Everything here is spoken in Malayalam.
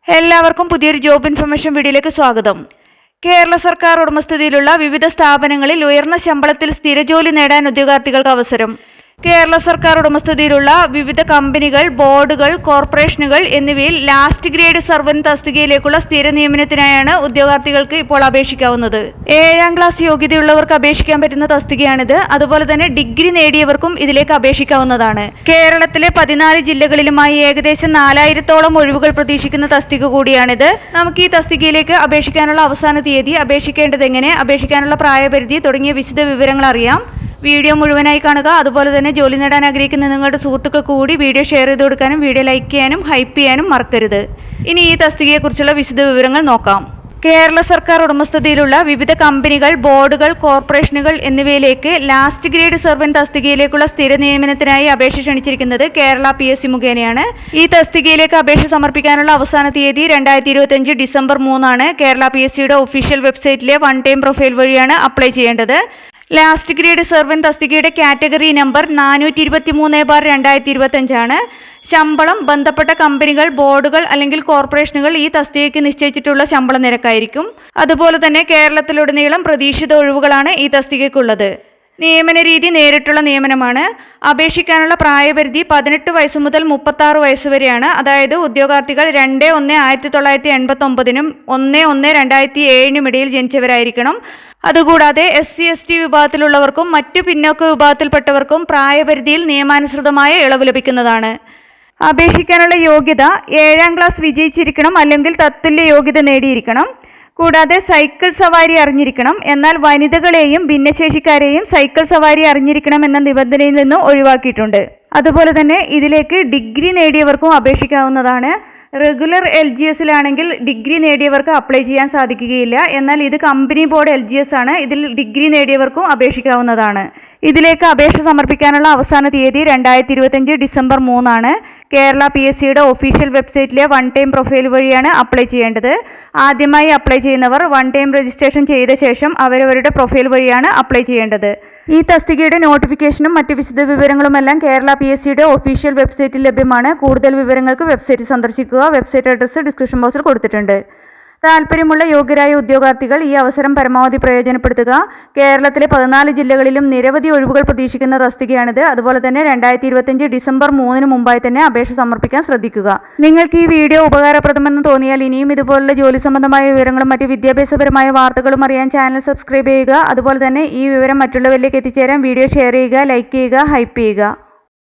എല്ലാവർക്കും പുതിയൊരു ജോബ് ഇൻഫർമേഷൻ വീഡിയോയിലേക്ക് സ്വാഗതം. കേരള സർക്കാർ ഉടമസ്ഥതയിലുള്ള വിവിധ സ്ഥാപനങ്ങളിൽ ഉയർന്ന ശമ്പളത്തിൽ സ്ഥിരജോലി നേടാൻ ഉദ്യോഗാർത്ഥികൾക്ക് അവസരം. കേരള സർക്കാർ ഉടമസ്ഥതയിലുള്ള വിവിധ കമ്പനികൾ, ബോർഡുകൾ, കോർപ്പറേഷനുകൾ എന്നിവയിൽ ലാസ്റ്റ് ഗ്രേഡ് സർവന്റ് തസ്തികയിലേക്കുള്ള സ്ഥിര നിയമനത്തിനായാണ് ഉദ്യോഗാർത്ഥികൾക്ക് ഇപ്പോൾ അപേക്ഷിക്കാവുന്നത്. 7ാം ക്ലാസ് യോഗ്യതയുള്ളവർക്ക് അപേക്ഷിക്കാൻ പറ്റുന്ന തസ്തികയാണിത്. അതുപോലെ തന്നെ ഡിഗ്രി നേടിയവർക്കും ഇതിലേക്ക് അപേക്ഷിക്കാവുന്നതാണ്. കേരളത്തിലെ 14 ജില്ലകളിലുമായി ഏകദേശം 4000ഓളം ഒഴിവുകൾ പ്രതീക്ഷിക്കുന്ന തസ്തിക കൂടിയാണിത്. നമുക്ക് ഈ തസ്തികയിലേക്ക് അപേക്ഷിക്കാനുള്ള അവസാന തീയതി, അപേക്ഷിക്കേണ്ടത് എങ്ങനെ, അപേക്ഷിക്കാനുള്ള പ്രായപരിധി തുടങ്ങിയ വിശദ വിവരങ്ങൾ അറിയാം. വീഡിയോ മുഴുവനായി കാണുക. അതുപോലെ തന്നെ ജോലി നേടാൻ ആഗ്രഹിക്കുന്ന നിങ്ങളുടെ സുഹൃത്തുക്കൾക്ക് കൂടി വീഡിയോ ഷെയർ ചെയ്ത് കൊടുക്കാനും വീഡിയോ ലൈക്ക് ചെയ്യാനും ഹൈപ്പ് ചെയ്യാനും മറക്കരുത്. ഇനി ഈ തസ്തികയെക്കുറിച്ചുള്ള വിശദ വിവരങ്ങൾ നോക്കാം. കേരള സർക്കാർ ഉടമസ്ഥതയിലുള്ള വിവിധ കമ്പനികൾ, ബോർഡുകൾ, കോർപ്പറേഷനുകൾ എന്നിവയിലേക്ക് ലാസ്റ്റ് ഗ്രേഡ് സർവന്റ് തസ്തികയിലേക്കുള്ള സ്ഥിര നിയമനത്തിനായി അപേക്ഷ ക്ഷണിച്ചിരിക്കുന്നത് കേരള PSC മുഖേനയാണ്. ഈ തസ്തികയിലേക്ക് അപേക്ഷ സമർപ്പിക്കാനുള്ള അവസാന തീയതി 2025 ഡിസംബർ 3 കേരള PSCയുടെ ഒഫീഷ്യൽ വെബ്സൈറ്റിലെ വൺ ടൈം പ്രൊഫൈൽ വഴിയാണ് അപ്ലൈ ചെയ്യേണ്ടത്. ലാസ്റ്റ് ഗ്രേഡ് സർവന്റ് തസ്തികയുടെ കാറ്റഗറി നമ്പർ 423/2025 ആണ്. ശമ്പളം ബന്ധപ്പെട്ട കമ്പനികൾ, ബോർഡുകൾ അല്ലെങ്കിൽ കോർപ്പറേഷനുകൾ ഈ തസ്തികയ്ക്ക് നിശ്ചയിച്ചിട്ടുള്ള ശമ്പള നിരക്കായിരിക്കും. അതുപോലെ തന്നെ കേരളത്തിലുടനീളം പ്രതീക്ഷിത ഒഴിവുകളാണ് ഈ തസ്തികയ്ക്കുള്ളത്. നിയമന രീതി നേരിട്ടുള്ള നിയമനമാണ്. അപേക്ഷിക്കാനുള്ള പ്രായപരിധി 18 വയസ്സ് മുതൽ 36 വയസ്സ് വരെയാണ്. അതായത് ഉദ്യോഗാർത്ഥികൾ 2/1/1989 1/1/2007 ഇടയിൽ ജനിച്ചവരായിരിക്കണം. അതുകൂടാതെ SC/ST വിഭാഗത്തിലുള്ളവർക്കും മറ്റു പിന്നോക്ക വിഭാഗത്തിൽപ്പെട്ടവർക്കും പ്രായപരിധിയിൽ നിയമാനുസൃതമായ ഇളവ് ലഭിക്കുന്നതാണ്. അപേക്ഷിക്കാനുള്ള യോഗ്യത 7ാം ക്ലാസ് വിജയിച്ചിരിക്കണം അല്ലെങ്കിൽ തത്തുല്യ യോഗ്യത നേടിയിരിക്കണം. കൂടാതെ സൈക്കിൾ സവാരി അറിഞ്ഞിരിക്കണം. എന്നാൽ വനിതകളെയും ഭിന്നശേഷിക്കാരെയും സൈക്കിൾ സവാരി അറിഞ്ഞിരിക്കണം എന്ന നിബന്ധനയിൽ നിന്ന് ഒഴിവാക്കിയിട്ടുണ്ട്. അതുപോലെ തന്നെ ഇതിലേക്ക് ഡിഗ്രി നേടിയവർക്കും അപേക്ഷിക്കാവുന്നതാണ്. റെഗുലർ LGSലാണെങ്കിൽ ഡിഗ്രി നേടിയവർക്ക് അപ്ലൈ ചെയ്യാൻ സാധിക്കുകയില്ല. എന്നാൽ ഇത് കമ്പനി ബോർഡ് LGS ആണ്. ഇതിൽ ഡിഗ്രി നേടിയവർക്കും അപേക്ഷിക്കാവുന്നതാണ്. ഇതിലേക്ക് അപേക്ഷ സമർപ്പിക്കാനുള്ള അവസാന തീയതി 2025 ഡിസംബർ 3 കേരള PSCയുടെ ഒഫീഷ്യൽ വെബ്സൈറ്റിലെ വൺ ടൈം പ്രൊഫൈൽ വഴിയാണ് അപ്ലൈ ചെയ്യേണ്ടത്. ആദ്യമായി അപ്ലൈ ചെയ്യുന്നവർ വൺ ടൈം രജിസ്ട്രേഷൻ ചെയ്ത ശേഷം അവരവരുടെ പ്രൊഫൈൽ വഴിയാണ് അപ്ലൈ ചെയ്യേണ്ടത്. ഈ തസ്തികയുടെ നോട്ടിഫിക്കേഷനും മറ്റ് വിശദ വിവരങ്ങളുമെല്ലാം കേരള PSCയുടെ ഒഫീഷ്യൽ വെബ്സൈറ്റിൽ ലഭ്യമാണ്. കൂടുതൽ വിവരങ്ങൾക്ക് വെബ്സൈറ്റ് സന്ദർശിക്കുക. വെബ്സൈറ്റ് അഡ്രസ്സ് ഡിസ്ക്രിപ്ഷൻ ബോക്സിൽ കൊടുത്തിട്ടുണ്ട്. താല്പര്യമുള്ള യോഗ്യരായ ഉദ്യോഗാർത്ഥികൾ ഈ അവസരം പരമാവധി പ്രയോജനപ്പെടുത്തുക. കേരളത്തിലെ 14 ജില്ലകളിലും നിരവധി ഒഴിവുകൾ പ്രതീക്ഷിക്കുന്ന തസ്തികയാണിത്. അതുപോലെ തന്നെ 2025 ഡിസംബർ 3 മുമ്പായി തന്നെ അപേക്ഷ സമർപ്പിക്കാൻ ശ്രദ്ധിക്കുക. നിങ്ങൾക്ക് ഈ വീഡിയോ ഉപകാരപ്രദമെന്ന് തോന്നിയാൽ ഇനിയും ഇതുപോലുള്ള ജോലി സംബന്ധമായ വിവരങ്ങളും മറ്റ് വിദ്യാഭ്യാസപരമായ വാർത്തകളും അറിയാൻ ചാനൽ സബ്സ്ക്രൈബ് ചെയ്യുക. അതുപോലെ തന്നെ ഈ വിവരം മറ്റുള്ളവരിലേക്ക് എത്തിച്ചേരാൻ വീഡിയോ ഷെയർ ചെയ്യുക, ലൈക്ക് ചെയ്യുക, ഹൈപ്പ് ചെയ്യുക.